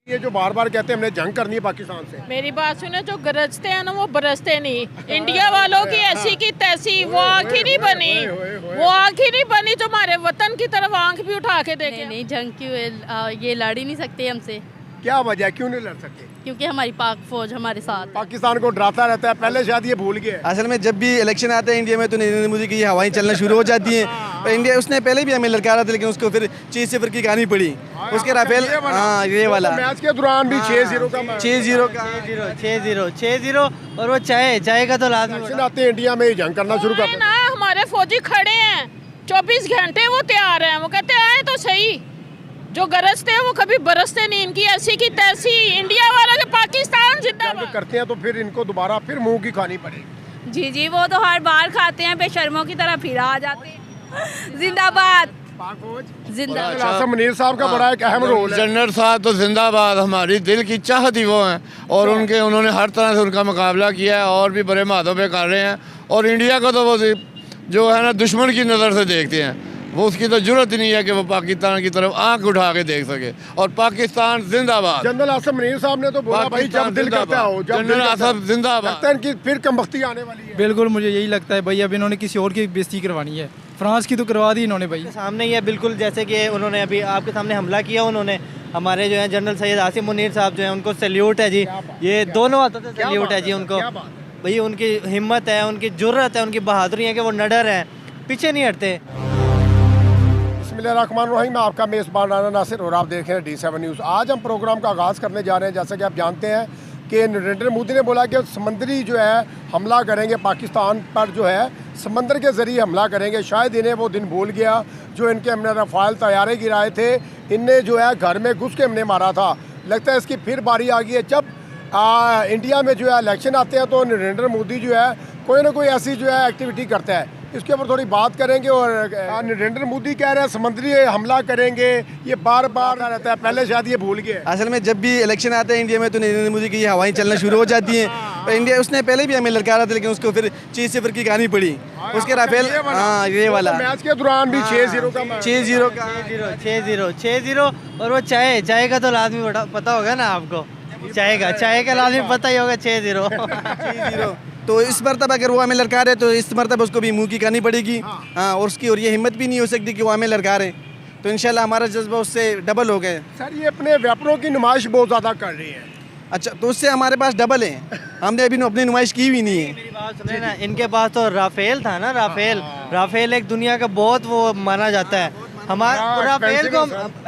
ये जो बार बार कहते हैं हमने जंग करनी है पाकिस्तान से, मेरी बात सुने, जो गरजते हैं ना वो बरसते नहीं। इंडिया वालों की ऐसी की तैसी वो आँख ही नहीं बनी, वो आँख ही नहीं बनी जो हमारे वतन की तरफ आँख भी उठा के देखे। नहीं जंग क्यों, ये लड़ ही नहीं सकते हमसे। क्या वजह, क्यों नहीं लड़ सकते? क्योंकि हमारी पाक फौज हमारे साथ। पाकिस्तान को डराता रहता है, पहले शायद ये भूल गए। असल में जब भी इलेक्शन आते हैं इंडिया में तो नरेंद्र मोदी की हवाएं चलना शुरू हो जाती हैं। और इंडिया उसने पहले भी हमें ललकारा था, लेकिन उसको फिर 6-0 की कहानी पड़ी। उसके राफेल ये वाला मैच के दौरान भी 6-0 का 6-0 और वो चाय का तो लाजमी आते हैं इंडिया में जंग करना शुरू करते हैं। ना हमारे फौजी खड़े हैं 24 घंटे, वो तैयार हैं। वो कहते आए तो सही, जो गरजते हैं वो कभी बरसते नहीं। इनकी ऐसी की तैसी, इंडिया वालों के पाकिस्तान जिंदाबाद करते हैं तो फिर इनको दोबारा फिर मुंह की खानी पड़ेगी। जी जी, वो तो हर बार खाते हैं, बेशर्मों की तरह फिर आ जाते हैं। जिंदाबाद पाक फौज जिंदाबाद। आसम मुनीर साहब का बड़ा एक अहम रोल है। जनरल साहब तो जिंदाबाद, हमारी दिल की चाहत ही वो हैं और उन्होंने हर तरह से उनका मुकाबला किया है और भी बड़े मादों पे कर रहे हैं। और इंडिया को तो वो जो है ना दुश्मन की नज़र से देखते हैं, वो उसकी तो जरूरत ही नहीं है कि वो पाकिस्तान की तरफ आंख उठा के देख सके। और पाकिस्तान जिंदाबाद। जनरल आसम मुनीर साहब ने तो बोला भाई जब दिल करता हो, जनरल आसम जिंदाबाद। लगता है इनकी फिर कमबख्ती आने वाली है। बिल्कुल मुझे यही लगता है भाई, अब इन्होंने किसी और की बेइज्जती करवानी है। फ्रांस की तो करवा दी इन्होंने भाई। सामने ही है बिल्कुल, जैसे कि उन्होंने अभी आपके सामने हमला किया। उन्होंने हमारे जो है जनरल सैयद आसिम मुनीर साहब जो है उनको सैल्यूट है जी। ये दोनों हाथों से सैल्यूट है जी उनको। भाई उनकी हिम्मत है, उनकी जुर्रत है, उनकी बहादुरी है कि वो निडर हैं, पीछे नहीं हटते। बिस्मिल्लाहिर्रहमानिर्रहीम, मैं आपका मेज़बान राना नासिर और आप देख रहे हैं D7 न्यूज़। आज हम प्रोग्राम का आगाज़ करने जा रहे हैं। जैसा कि आप जानते हैं कि नरेंद्र मोदी ने बोला कि समंदरी जो है हमला करेंगे पाकिस्तान पर, जो है समंदर के ज़रिए हमला करेंगे। शायद इन्हें वो दिन भूल गया जो इनके हमने रफ़ाल तैयारे गिराए थे, इनने जो है घर में घुस के हमने मारा था। लगता है इसकी फिर बारी आ गई है। जब इंडिया में जो है इलेक्शन आते हैं तो नरेंद्र मोदी जो है कोई ना कोई ऐसी जो है एक्टिविटी करता है। इसके ऊपर थोड़ी बात करेंगे। और नरेंद्र मोदी कह रहे हैं समुद्री हमला करेंगे, ये बार बार रहता है, पहले शायद ये भूल गए। असल में जब भी इलेक्शन आते हैं इंडिया में तो नरेंद्र मोदी की हवाएं चलना शुरू हो जाती हैं। और इंडिया उसने पहले भी हमें ललकारा था, लेकिन उसको फिर 6-0 की कहानी पड़ी। उसके राफेल ये वाला मैच के दौरान भी 6-0 का 6-0 और वो चाय का तो लाजमी पता होगा ना आपको। चाय का लाजमी पता ही होगा। 6-0 तो इस मरतबा अगर वो हमें लड़का रहे तो इस मरतबा उसको भी मुंह की करनी पड़ेगी। हाँ, और उसकी और ये हिम्मत भी नहीं हो सकती कि वो हमें लड़का रहे। तो इंशाल्लाह हमारा जज्बा उससे डबल हो गए। सर ये अपने वेपनों की नुमाइश बहुत ज़्यादा कर रही है। अच्छा, तो उससे हमारे पास डबल है, हमने अभी अपनी नुमाइश की भी नहीं है। मेरी बात सुने ना, इनके पास तो राफेल था ना। राफेल एक दुनिया का बहुत वो माना जाता है। हमारा राफेल को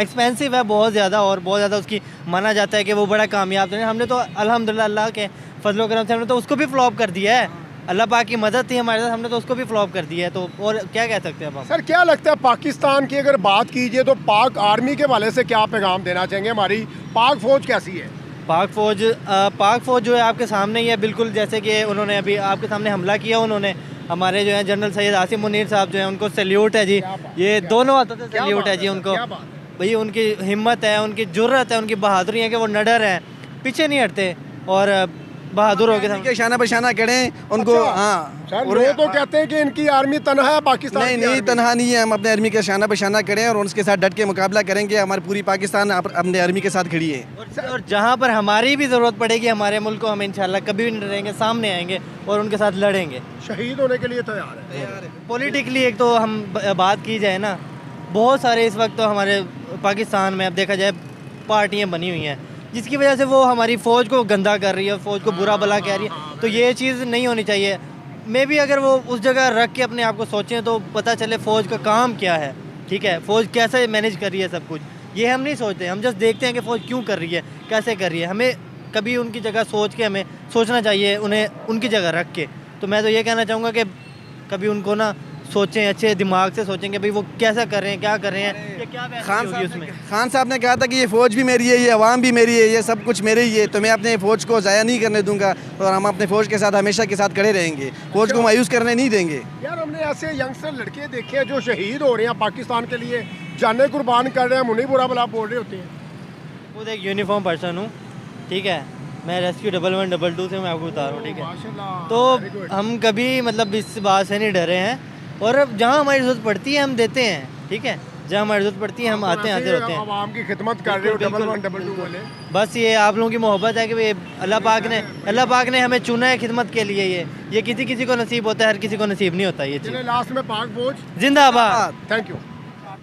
एक्सपेंसिव है बहुत ज़्यादा, और बहुत ज़्यादा उसकी माना जाता है कि वो बड़ा कामयाब है। हमने तो अल्हम्दुलिल्लाह अल्लाह के फजलो करम से हमने तो उसको भी फ्लॉप कर दिया है। अल्लाह पाक की मदद थी हमारे साथ, हमने तो उसको भी फ्लॉप कर दिया है। तो और क्या कह सकते हैं अब हम। सर क्या लगता है पाकिस्तान की अगर बात कीजिए तो पाक आर्मी के हवाले से क्या पैगाम देना चाहेंगे? हमारी पाक फ़ौज कैसी है? पाक फ़ौज जो है आपके सामने ही है बिल्कुल, जैसे कि उन्होंने अभी आपके सामने हमला किया। उन्होंने हमारे जो है जनरल सैयद आसिम मुनीर साहब जो है उनको सैल्यूट है जी। ये दोनों हाथों से सैल्यूट है जी उनको। भाई उनकी हिम्मत है, उनकी जुर्रत है, उनकी बहादुरी है कि वो निडर हैं, पीछे नहीं हटते और बहादुर हो गए। शाना बशाना करें उनको। हाँ सर वो तो कहते हैं कि इनकी आर्मी तनहा है पाकिस्तान। नहीं तनहा नहीं है। हम अपने आर्मी का शाना बशाना करें और उसके साथ डट के मुकाबला करेंगे। हमारी पूरी पाकिस्तान अपने आर्मी के साथ खड़ी है। और जहाँ पर हमारी भी ज़रूरत पड़ेगी हमारे मुल्क को, हम इंशाल्लाह कभी भी नहीं डरेंगे, सामने आएंगे और उनके साथ लड़ेंगे। शहीद होने के लिए तैयार है। पॉलिटिकली एक तो हम बात की जाए ना, बहुत सारे इस वक्त तो हमारे पाकिस्तान में अब देखा जाए पार्टियाँ बनी हुई हैं जिसकी वजह से वो हमारी फ़ौज को गंदा कर रही है, फ़ौज को बुरा भला कह रही है। तो ये चीज़ नहीं होनी चाहिए। मे भी अगर वो उस जगह रख के अपने आप को सोचें तो पता चले फ़ौज का काम क्या है, ठीक है, फ़ौज कैसे मैनेज कर रही है सब कुछ। ये हम नहीं सोचते, हम जस्ट देखते हैं कि फ़ौज क्यों कर रही है, कैसे कर रही है। हमें कभी उनकी जगह सोच के हमें सोचना चाहिए, उन्हें उनकी जगह रख के। तो मैं तो ये कहना चाहूँगा कि कभी उनको ना सोचें, अच्छे दिमाग से सोचेंगे भाई वो कैसा कर रहे हैं, क्या कर रहे हैं, ये क्या खान साहब ने कहा था कि ये फ़ौज भी मेरी है, ये अवाम भी मेरी है, ये सब कुछ मेरे ही है। तो मैं अपने फ़ौज को ज़ाया नहीं करने दूंगा और हम अपने फ़ौज के साथ हमेशा के साथ खड़े रहेंगे, फ़ौज को मायूस करने नहीं देंगे। यार हमने ऐसे यंगस्टर लड़के देखे हैं जो शहीद हो रहे हैं पाकिस्तान के लिए, जाने कुर्बान कर रहे हैं, उन्हें बुरा भला बोल रहे होते हैं। खुद एक यूनिफॉर्म पर्सन हूँ, ठीक है, मैं रेस्क्यू 1112 से मैं आपको बता रहा हूँ, ठीक है। तो हम कभी मतलब इस बात से नहीं डरे हैं और जहाँ हमारी ज़रूरत पड़ती है हम देते हैं, ठीक है। जब हमारी जरूरत पड़ती है हम आते हैं, हाजिर होते हैं। आवाम की खिदमत कर रहे हो, बिल्कुल, डबल 122 बोले। बस ये आप लोगों की मोहब्बत है कि भाई अल्लाह पाक ने हमें चुना है खिदमत के लिए। ये किसी किसी को नसीब होता है, हर किसी को नसीब नहीं होता ये चीज़। लास्ट में पाक फौज जिंदाबाद। Thank you.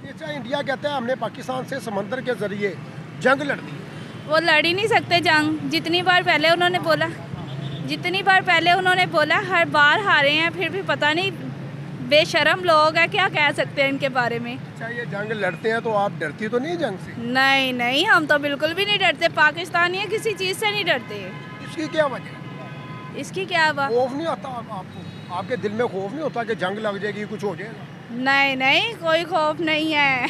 अच्छा, इंडिया कहता है हमने पाकिस्तान से समंदर के जरिए जंग लड़ दी। वो लड़ ही नहीं सकते जंग। जितनी बार पहले उन्होंने बोला हर बार हारे हैं, फिर भी पता नहीं बेशरम लोग हैं, क्या कह सकते हैं इनके बारे में। अच्छा, ये जंग लड़ते हैं तो आप डरती तो नहीं जंग से? नहीं नहीं, हम तो बिल्कुल भी नहीं डरते। पाकिस्तानी है, किसी चीज़ से नहीं डरते। इसकी क्या वजह? इसकी क्या बात? खौफ नहीं आता आपको? आपके दिल में खौफ नहीं होता कि जंग लग जाएगी, कुछ हो जाएगा? नहीं नहीं, कोई खौफ नहीं है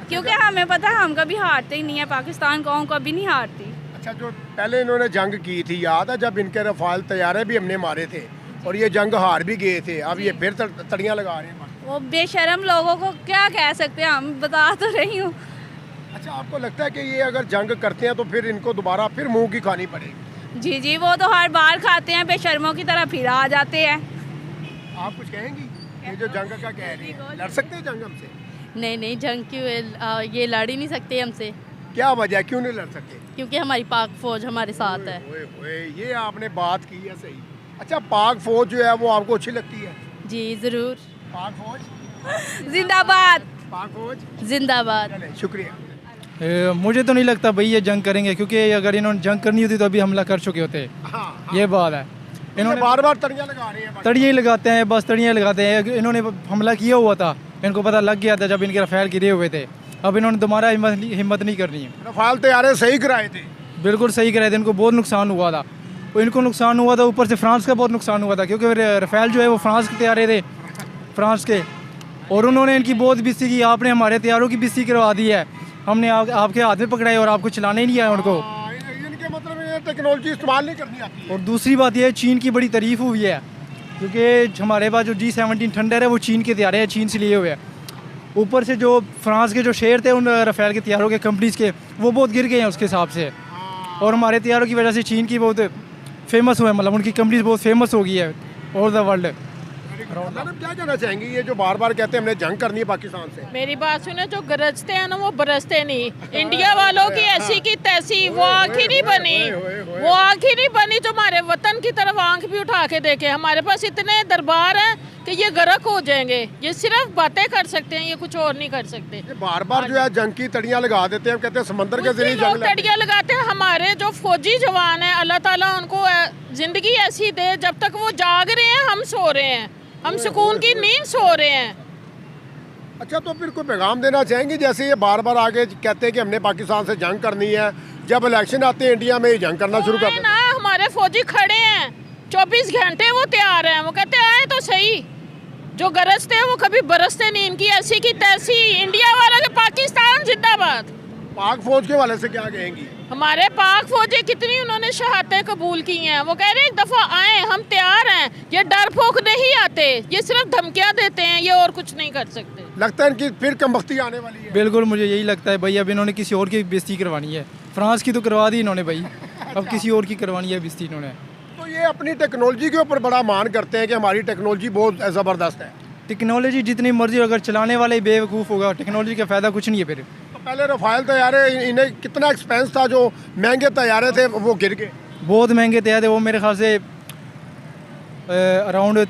क्योंकि हमें पता है हम कभी हारते ही नहीं है। पाकिस्तान कौम कभी नहीं हारती। अच्छा, जो पहले इन्होंने जंग की थी, याद है जब इनके रफाल तैयारे भी हमने मारे थे और ये जंग हार भी गए थे, अब ये फिर तड़ियाँ लगा रहे हैं। वो बेशरम लोगों को क्या कह सकते हैं, हम बता तो रही हूँ। अच्छा, आपको लगता है कि ये अगर जंग करते हैं तो फिर इनको दोबारा फिर मुंह की खानी पड़ेगी? जी जी, वो तो हर बार खाते हैं, बेशर्मों की तरह फिर आ जाते हैं। आप कुछ कहेंगी? ये जो जंग का कह रही है, लड़ सकते हैं जंग हमसे? नहीं नहीं, जंग क्यों, ये लड़ ही नहीं सकते हमसे। क्या वजह, क्यों नहीं लड़ सकते? क्योंकि हमारी पाक फौज हमारे साथ है। ओए ओए, ये आपने बात की है सही। अच्छा, पाक फौज जो है वो आपको अच्छी लगती है? जी ज़रूर। पाक फौज जिंदाबाद। पाक फौज जिंदाबाद। चले, शुक्रिया। मुझे तो नहीं लगता भाई ये जंग करेंगे, क्योंकि अगर इन्होंने जंग करनी होती तो अभी हमला कर चुके होते। हाँ, ये बात है। इन्होंने बार बार तड़ियाँ लगा रहे हैं। तड़ियाँ ही लगाते हैं, बस तड़ियाँ लगाते हैं। इन्होंने हमला किया हुआ था, इनको पता लग गया था जब इनके रफेल गिरे हुए थे। अब इन्होंने दोबारा हिम्मत नहीं करनी है। रफाल तैयारे सही कराए थे? बिल्कुल सही कराए थे। इनको बहुत नुकसान हुआ था, इनको नुकसान हुआ था, ऊपर से फ्रांस का बहुत नुकसान हुआ था, क्योंकि रफेल जो है वो फ्रांस के तैयारे थे, फ्रांस के। और उन्होंने इनकी बहुत बेइज्जती की। आपने हमारे तैयारों की बेइज्जती करवा दी है। हमने आपके हाथ में पकड़ाए और आपको चलाने ही नहीं आया उनको। इनके मतलब ये टेक्नोलॉजी इस्तेमाल नहीं करनी आती है। और दूसरी बात यह है, चीन की बड़ी तारीफ हुई है, क्योंकि हमारे पास जो G-17 थंडर है वो चीन के तैयारे हैं, चीन से लिए हुए हैं। ऊपर से जो फ्रांस के जो शेयर थे उन रफेल के तैयारों के कंपनीज के, वो बहुत गिर गए हैं उसके हिसाब से। और हमारे तैयारों की वजह से चीन की बहुत फेमस हुए, मतलब उनकी कंपनीज बहुत फेमस हो गई है ओवर द वर्ल्ड। मैडम, क्या कहना चाहेंगी ये जो बार बार कहते हैं हमने जंग करनी है पाकिस्तान से? मेरी बात सुने, जो गरजते हैं ना वो बरसते नहीं। इंडिया वालों की ऐसी की तैसी वो आँख ही नहीं बनी, वो आँख ही नहीं बनी जो हमारे वतन की तरफ आँख भी उठा के देखे। हमारे पास इतने दरबार हैं कि ये गर्क हो जाएंगे। ये सिर्फ बातें कर सकते हैं, ये कुछ और नहीं कर सकते। ये बार बार जो है जंग की तड़ियाँ लगा देते हैं, कहते हैं समंदर के जरिए जंग लड़ते हैं। तड़ियाँ लगाते हैं। हमारे जो फौजी जवान हैं, अल्लाह ताला उनको जिंदगी ऐसी दे, जब तक वो जाग रहे हैं हम सो रहे हैं, हम सुकून की नींद सो रहे हैं। अच्छा, तो फिर कोई पैगाम देना चाहेंगे? जैसे ये बार बार आगे कहते हैं कि हमने पाकिस्तान से जंग करनी है, जब इलेक्शन आते हैं इंडिया में ही जंग करना शुरू कर देते हैं। ना, हमारे फौजी खड़े हैं 24 घंटे, वो तैयार हैं। वो कहते हैं आए तो सही। जो गरजते हैं वो कभी बरसते नहीं। इनकी ऐसी की तैसी। इंडिया वालों के पाकिस्तान जिंदाबाद। पाक फौज के वाले से क्या कहेंगी? हमारे पाक फौजी कितनी उन्होंने शहादतें कबूल की हैं। वो कह रहे हैं एक दफ़ा आए, हम तैयार हैं। ये डर फोक नहीं आते, ये सिर्फ धमकियां देते हैं, ये और कुछ नहीं कर सकते। लगता है इनकी फिर कम बख्ती आने वाली है। बिल्कुल, मुझे यही लगता है भाई। अब इन्होंने किसी और की बेइज्जती करवानी है। फ्रांस की तो करवा दी इन्होंने भाई, अब किसी और की करवानी है बेइज्जती इन्होंने। तो ये अपनी टेक्नोलॉजी के ऊपर बड़ा मान करते हैं कि हमारी टेक्नोलॉजी बहुत ज़बरदस्त है। टेक्नोलॉजी जितनी मर्जी, अगर चलाने वाला ही बेवकूफ़ होगा, टेक्नोलॉजी का फ़ायदा कुछ नहीं है फिर। तो पहले रफाल तैयारे, इन्हें कितना एक्सपेंस था, जो महंगे तैयारे थे वो गिर गए। बहुत महंगे तैयार थे वो, मेरे ख्याल से अराउंड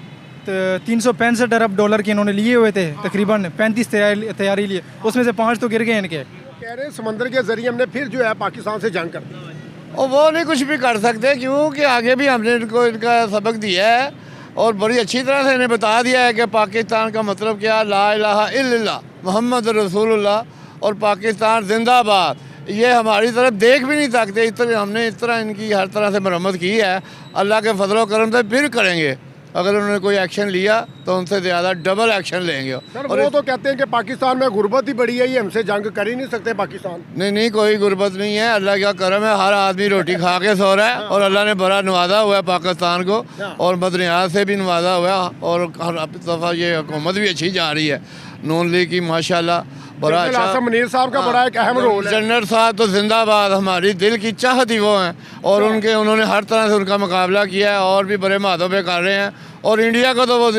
365 अरब डॉलर के इन्होंने लिए हुए थे, तकरीबन 35 तैयारी लिए, उसमें से 5 तो गिर गए इनके। कह रहे हैं समंदर के जरिए हमने फिर जो है पाकिस्तान से जंग कर दी। और वो नहीं कुछ भी कर सकते, क्योंकि आगे भी हमने इनको इनका सबक दिया है और बड़ी अच्छी तरह से इन्हें बता दिया है कि पाकिस्तान का मतलब क्या, ला इलाहा इल्लल्लाह मोहम्मद रसूलुल्लाह और पाकिस्तान जिंदाबाद। ये हमारी तरफ देख भी नहीं सकते। हमने इस तरह इनकी हर तरह से मरम्मत की है। अल्लाह के फजल करम से फिर करेंगे। अगर उन्होंने कोई एक्शन लिया तो उनसे ज़्यादा डबल एक्शन लेंगे। सर, वो तो कहते हैं कि पाकिस्तान में गुर्बत ही बड़ी है, ये हमसे जंग कर ही नहीं सकते पाकिस्तान। नहीं, कोई गुर्बत नहीं है। अल्लाह का करम है, हर आदमी रोटी खा के सो रहा है और अल्लाह ने बड़ा नवाजा हुआ है पाकिस्तान को, और बदनियात से भी नवाजा हुआ है। और हर दफ़ा ये हुकूमत भी अच्छी जा रही है, नून लीग की माशाल्लाह बड़ा अच्छा। मनीर साहब का बड़ा एक अहम रोल है। जनरल साहब तो जिंदाबाद, हमारी दिल की चाहत ही वो हैं, और उन्होंने हर तरह से उनका मुकाबला किया है और भी बड़े मादों पे कर रहे हैं। और इंडिया को तो वो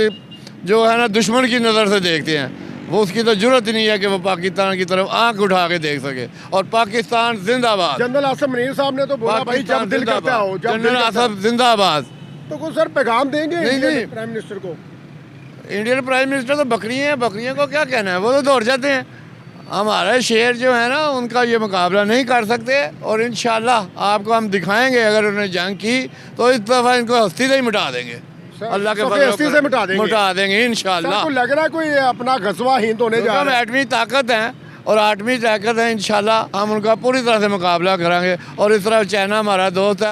जो है ना दुश्मन की नज़र से देखते हैं। वो उसकी तो जरूरत ही नहीं है कि वो पाकिस्तान की तरफ आंख उठा के देख सके। और पाकिस्तान जिंदाबाद। जनरल आसिफ मुनीर साहब ने तो बोला भाई जब दिल करता हो, जब दिल जनरल करता आसिफ जिंदाबाद। तो कुछ सर पैगाम देंगे नहीं, इंडियन नहीं। प्राइम मिनिस्टर को? इंडियन प्राइम मिनिस्टर तो बकरियां हैं, बकरियों को क्या कहना है, वो तो दौड़ जाते हैं। हमारा शेर जो है ना उनका ये मुकाबला नहीं कर सकते। और इंशाल्लाह आपको हम दिखाएंगे, अगर उन्होंने जंग की तो इस दफ़ा इनको हस्ती से ही मिटा देंगे। अल्लाह के फजल हस्ती से मिटा देंगे इंशाल्लाह। सर को लग रहा है कोई अपना गजवा हिंद होने जा हम रहा है। एटमी ताकत हैं और आठवीं ताकत है। इंशाल्लाह हम उनका पूरी तरह से मुकाबला करेंगे। और इस तरह चाइना हमारा दोस्त है।